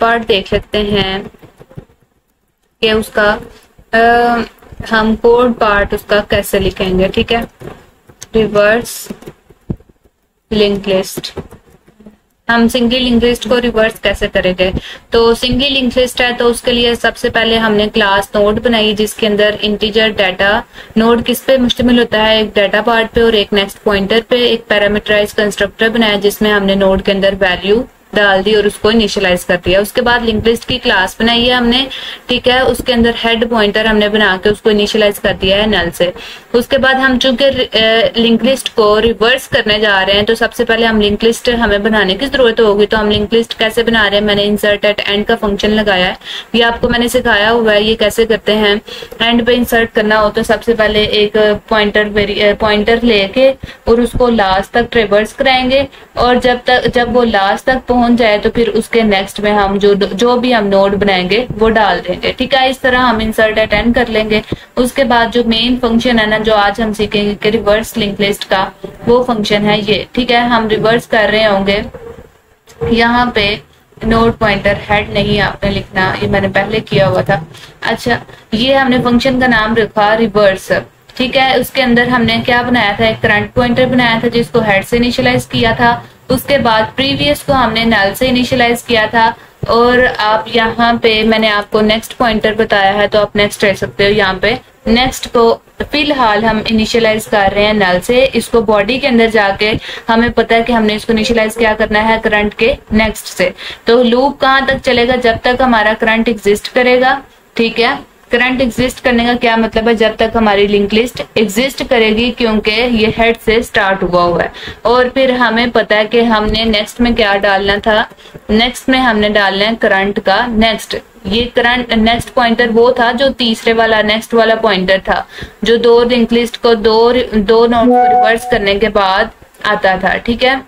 Part देख लेते हैं कि उसका हम कोड पार्ट उसका कैसे लिखेंगे। ठीक है, रिवर्स लिंक लिस्ट, हम सिंगल लिंक लिस्ट को रिवर्स कैसे करेंगे। तो सिंगल लिंक लिस्ट है तो उसके लिए सबसे पहले हमने क्लास नोड बनाई जिसके अंदर इंटीजर डाटा, नोड किस पे मुश्तमिल होता है, एक डाटा पार्ट पे और एक नेक्स्ट पॉइंटर पे। एक पैरामीटराइज कंस्ट्रक्टर बनाया जिसमें हमने नोड के अंदर वैल्यू डाल दी और उसको इनिशियलाइज कर दिया। उसके बाद लिंक लिस्ट की क्लास बनाई है हमने, ठीक है, उसके अंदर हेड पॉइंटर हमने बना के उसको इनिशियलाइज कर दिया है नल से। उसके बाद हम चूंकि लिंक लिस्ट को रिवर्स करने जा रहे हैं तो सबसे पहले हम लिंक लिस्ट हमें बनाने की जरूरत होगी। तो हम लिंक लिस्ट कैसे बना रहे हैं, मैंने इंसर्ट एट एंड का फंक्शन लगाया है, ये आपको मैंने सिखाया हुआ है ये कैसे करते हैं। एंड पे इंसर्ट करना हो तो सबसे पहले एक पॉइंटर लेके और उसको लास्ट तक ट्रेवर्स कराएंगे और जब वो लास्ट तक पहुंच जाए तो फिर उसके नेक्स्ट में हम जो भी हम नोड बनाएंगे वो डाल देंगे। ठीक है, इस तरह हम इंसर्ट एट एंड कर लेंगे। उसके बाद जो मेन फंक्शन है ना जो आज हम सीखेंगे कि रिवर्स लिंक लिस्ट का, वो फंक्शन है ये। ठीक है, हम रिवर्स कर रहे होंगे, यहाँ पे नोड पॉइंटर हेड नहीं आपने लिखना, ये मैंने पहले किया हुआ था। अच्छा, ये हमने फंक्शन का नाम रखा रिवर्स। ठीक है, उसके अंदर हमने क्या बनाया था, एक करंट पॉइंटर बनाया था जिसको हेड से इनिशियलाइज किया था। उसके बाद प्रीवियस को हमने नल से इनिशियलाइज किया था और आप यहाँ पे मैंने आपको नेक्स्ट पॉइंटर बताया है तो आप नेक्स्ट रह सकते हो। यहाँ पे नेक्स्ट को फिलहाल हम इनिशियलाइज कर रहे हैं नल से। इसको बॉडी के अंदर जाके हमें पता है कि हमने इसको इनिशियलाइज क्या करना है, करंट के नेक्स्ट से। तो लूप कहाँ तक चलेगा, जब तक हमारा करंट एग्जिस्ट करेगा। ठीक है, करंट एग्जिस्ट करने का क्या मतलब है, जब तक हमारी लिंक लिस्ट एग्जिस्ट करेगी, क्योंकि ये हेड से स्टार्ट हुआ है। और फिर हमें पता है कि हमने नेक्स्ट में क्या डालना था, नेक्स्ट में हमने डालना है करंट का नेक्स्ट। ये करंट नेक्स्ट पॉइंटर वो था जो तीसरे वाला नेक्स्ट वाला पॉइंटर था जो दो लिंक लिस्ट को दो नोड को रिवर्स करने के बाद आता था। ठीक है,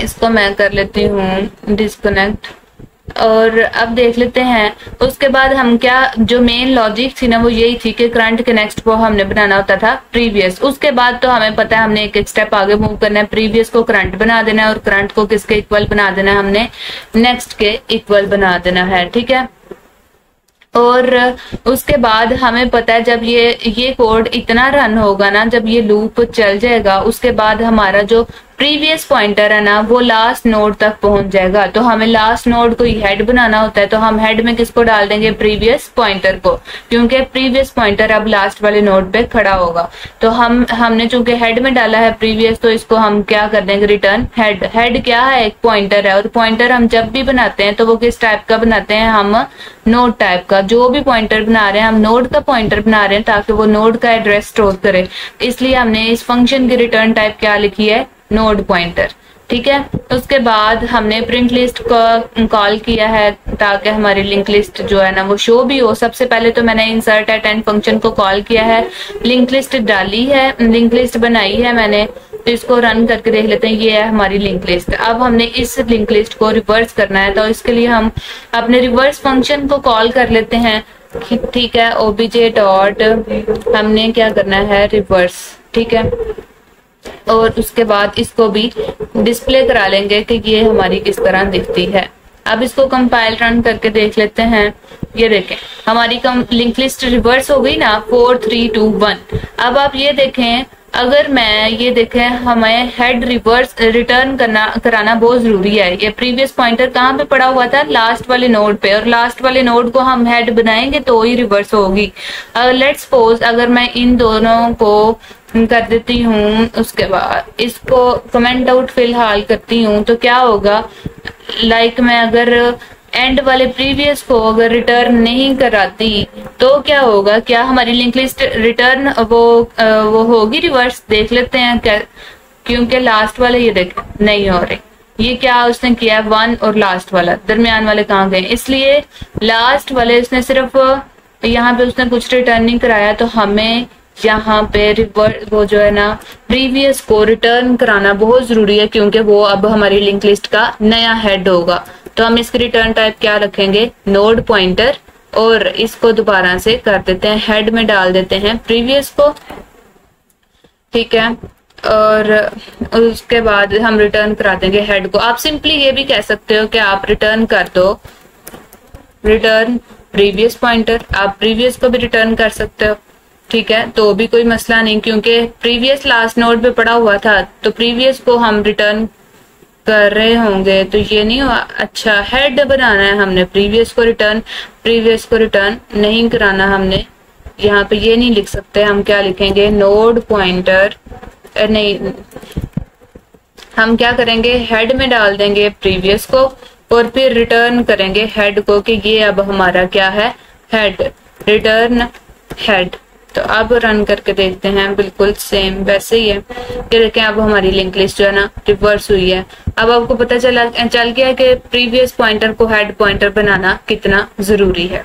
इसको मैं कर लेती हूँ डिस्कनेक्ट और अब देख लेते हैं। उसके बाद हम क्या, जो मेन लॉजिक थी ना वो यही थी कि करंट के नेक्स्ट को हमने बनाना होता था प्रीवियस। उसके बाद तो हमें पता है हमने एक एक स्टेप आगे मूव करना है, प्रीवियस को करंट बना देना है और करंट को किसके इक्वल बना देना है, हमने नेक्स्ट के इक्वल बना देना है। ठीक है, और उसके बाद हमें पता है जब ये कोड इतना रन होगा ना, जब ये लूप चल जाएगा, उसके बाद हमारा जो प्रीवियस पॉइंटर है ना वो लास्ट नोड तक पहुंच जाएगा। तो हमें लास्ट नोड को हेड बनाना होता है तो हम हेड में किसको डाल देंगे, प्रीवियस पॉइंटर को, क्योंकि प्रीवियस पॉइंटर अब लास्ट वाले नोड पे खड़ा होगा। तो हमने चूंकि हेड में डाला है प्रीवियस तो इसको हम क्या कर देंगे, रिटर्न हेड। हेड क्या है, एक पॉइंटर है और पॉइंटर हम जब भी बनाते हैं तो वो किस टाइप का बनाते हैं, हम नोड टाइप का। जो भी पॉइंटर बना रहे हैं हम नोड का पॉइंटर बना रहे हैं ताकि वो नोड का एड्रेस स्टोर करे, इसलिए हमने इस फंक्शन की रिटर्न टाइप क्या लिखी है, नोड पॉइंटर। ठीक है, उसके बाद हमने प्रिंट लिस्ट को कॉल किया है ताकि हमारी लिंक लिस्ट जो है ना वो शो भी हो। सबसे पहले तो मैंने इंसर्ट एट एंड फंक्शन को कॉल किया है, लिंक लिस्ट डाली है, लिंक लिस्ट बनाई है मैंने। तो इसको रन करके देख लेते हैं, ये है हमारी लिंक लिस्ट। अब हमने इस लिंक लिस्ट को रिवर्स करना है तो इसके लिए हम अपने रिवर्स फंक्शन को कॉल कर लेते हैं। ठीक है, ओबीजे डॉट हमने क्या करना है, रिवर्स। ठीक है, और उसके बाद इसको भी डिस्प्ले करा लेंगे कि ये हमारी किस तरह दिखती है। अब इसको कंपाइल रन करके देख लेते हैं। ये देखें हमारी लिंक लिस्ट रिवर्स हो गई ना, 4 3 2 1। अब आप ये देखें, अगर मैं ये देखें हमें हेड रिवर्स रिटर्न कराना बहुत जरूरी है। ये प्रीवियस पॉइंटर कहाँ पे पड़ा हुआ था, लास्ट वाले नोड पे, और लास्ट वाले नोड को हम हेड बनाएंगे तो ही रिवर्स होगी। लेट्स सपोज अगर मैं इन दोनों को कर देती हूँ, उसके बाद इसको कमेंट आउट फिलहाल करती हूँ तो क्या होगा, लाइक मैं अगर एंड वाले प्रीवियस को अगर रिटर्न नहीं कराती तो क्या होगा, क्या हमारी लिंक लिस्ट रिटर्न वो होगी रिवर्स। देख लेते हैं क्या, क्योंकि लास्ट वाले ये देख नहीं हो रहे, ये क्या उसने किया 1 और लास्ट वाला, दरमियान वाले कहाँ गए, इसलिए लास्ट वाले उसने सिर्फ यहाँ पे उसने कुछ रिटर्न नहीं कराया। तो हमें यहाँ पे रिवर्स वो जो है ना प्रीवियस को रिटर्न कराना बहुत जरूरी है, क्योंकि वो अब हमारी लिंक लिस्ट का नया हेड होगा। तो हम इसकी रिटर्न टाइप क्या रखेंगे, नोड पॉइंटर, और इसको दोबारा से कर देते हैं, हेड में डाल देते हैं प्रीवियस को। ठीक है, और उसके बाद हम रिटर्न करा देंगे हेड को। आप सिंपली ये भी कह सकते हो कि आप रिटर्न कर दो रिटर्न प्रीवियस पॉइंटर, आप प्रीवियस को भी रिटर्न कर सकते हो, ठीक है, तो भी कोई मसला नहीं, क्योंकि प्रीवियस लास्ट नोड पे पड़ा हुआ था तो प्रीवियस को हम रिटर्न कर रहे होंगे, तो ये नहीं हुआ। अच्छा, हेड बनाना है हमने, प्रीवियस को रिटर्न नहीं कराना हमने। यहाँ पे ये नहीं लिख सकते, हम क्या लिखेंगे, नोड पॉइंटर, नहीं, हम क्या करेंगे, हेड में डाल देंगे प्रीवियस को और फिर रिटर्न करेंगे हेड को कि ये अब हमारा क्या है, हेड, रिटर्न हेड। तो अब रन करके देखते हैं, बिल्कुल सेम वैसे ही है। ये देखें, अब हमारी लिंक लिस्ट जो है ना रिवर्स हुई है। अब आपको पता चल गया कि प्रीवियस पॉइंटर को हेड पॉइंटर बनाना कितना जरूरी है।